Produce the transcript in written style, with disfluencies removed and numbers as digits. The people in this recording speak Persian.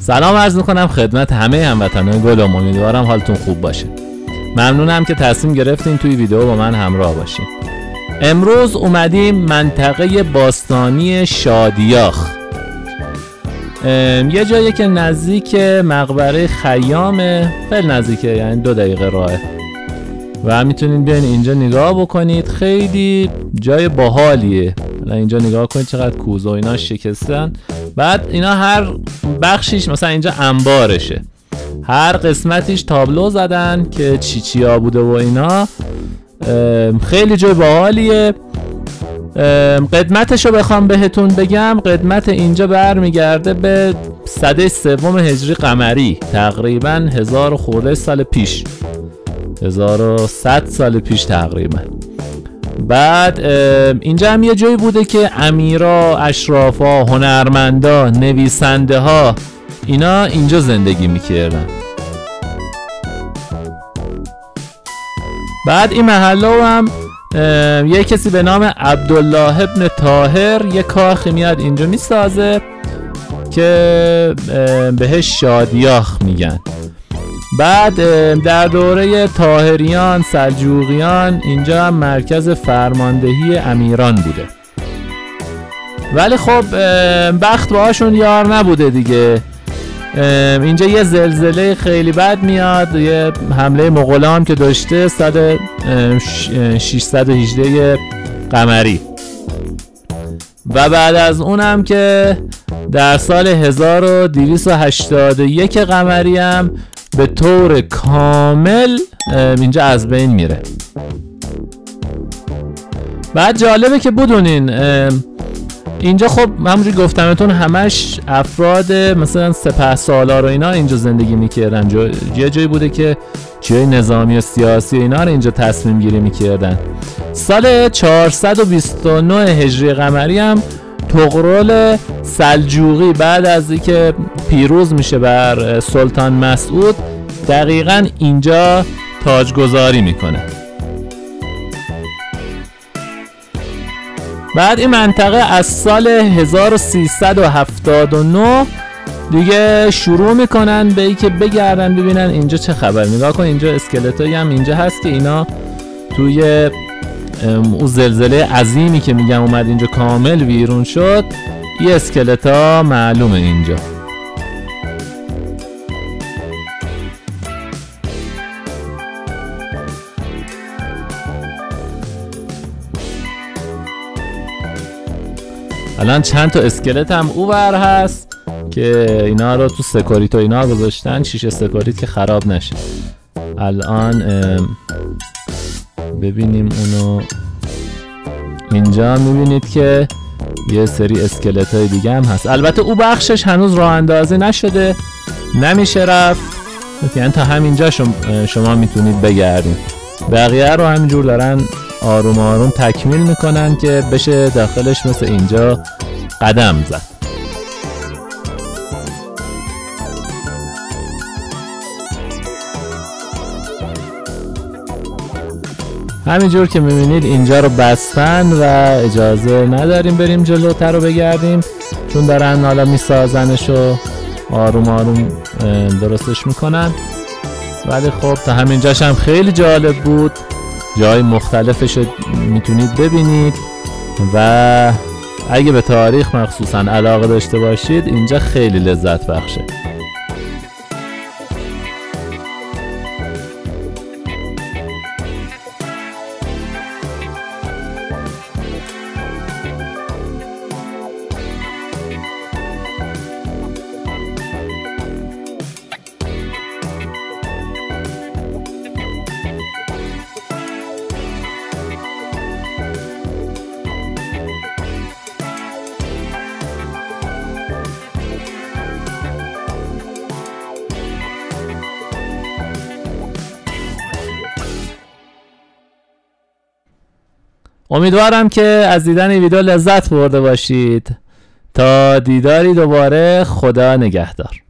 سلام عرض میکنم خدمت همه هموطنان گلم. امیدوارم حالتون خوب باشه. ممنونم که تصمیم گرفتین توی ویدیو با من همراه باشین. امروز اومدیم منطقه باستانی شادیاخ، یه جایی که نزدیک مقبره خیامه، خیلی نزدیکه، یعنی 2 دقیقه راهه و میتونین بیاین اینجا نگاه بکنید. خیلی جای باحالیه. اینجا نگاه کنید چقدر کوزه و اینا شکستن. بعد اینا هر بخشیش مثلا اینجا انبارشه، هر قسمتیش تابلو زدن که چیا بوده و اینا. خیلی جای باحالیه. قدمتشو بخوام بهتون بگم، قدمت اینجا برمیگرده به سده 3 هجری قمری، تقریبا 1000 خورده سال پیش، 1100 سال پیش تقریبا. بعد اینجا هم یه جایی بوده که امیرا، اشرافا، هنرمندا، نویسنده ها اینا اینجا زندگی میکردن. بعد این محله هم یه کسی به نام عبدالله ابن طاهر یه کاخی میاد اینجا میسازه که بهش شادیاخ میگن. بعد در دوره طاهریان، سلجوقیان اینجا هم مرکز فرماندهی امیران بوده. ولی خب بخت باهاشون یار نبوده دیگه. اینجا یه زلزله خیلی بد میاد، یه حمله مغولان که داشته 618 قمری، و بعد از اونم که در سال 1281 قمری هم به طور کامل اینجا از بین میره. بعد جالبه که بدونین اینجا خب همونجوری گفتمتون همش افراد مثلا سپهسالار و اینا اینجا زندگی میکردن. یه جایی بوده که جای نظامی و سیاسی اینا رو اینجا تصمیم گیری میکردن. سال 429 هجری قمری هم طغرل سلجوقی بعد از اینکه پیروز میشه بر سلطان مسعود، دقیقاً اینجا تاجگذاری میکنه. بعد این منطقه از سال 1379 دیگه شروع میکنن به اینکه بگردن ببینن اینجا چه خبر. نگاه کن اینجا اسکلتایی هم اینجا هست که اینا توی اون زلزله عظیمی که میگم اومد اینجا کامل ویرون شد، این اسکلتا معلومه اینجا. الان چند تا اسکلت هم اونور هست که اینا رو تو سکوریت و اینا گذاشتن، شیشه سکوریت که خراب نشه. الان ببینیم اونو. اینجا میبینید که یه سری اسکلت های دیگه هم هست. البته او بخشش هنوز راه اندازی نشده، نمیشه رفت، یعنی تا همینجا شما میتونید بگردید. بقیه رو همینجور دارن آروم آروم تکمیل میکنن که بشه داخلش مثل اینجا قدم زد. همینجور که میبینید اینجا رو بستن و اجازه نداریم بریم جلوتر رو بگردیم، چون دارن حالا میسازنش و آروم آروم درستش میکنن. ولی خب تا همینجاش هم خیلی جالب بود، جای مختلفش رو میتونید ببینید و اگه به تاریخ مخصوصا علاقه داشته باشید اینجا خیلی لذت بخشه. امیدوارم که از دیدن این ویدیو لذت برده باشید. تا دیداری دوباره، خدا نگهدار.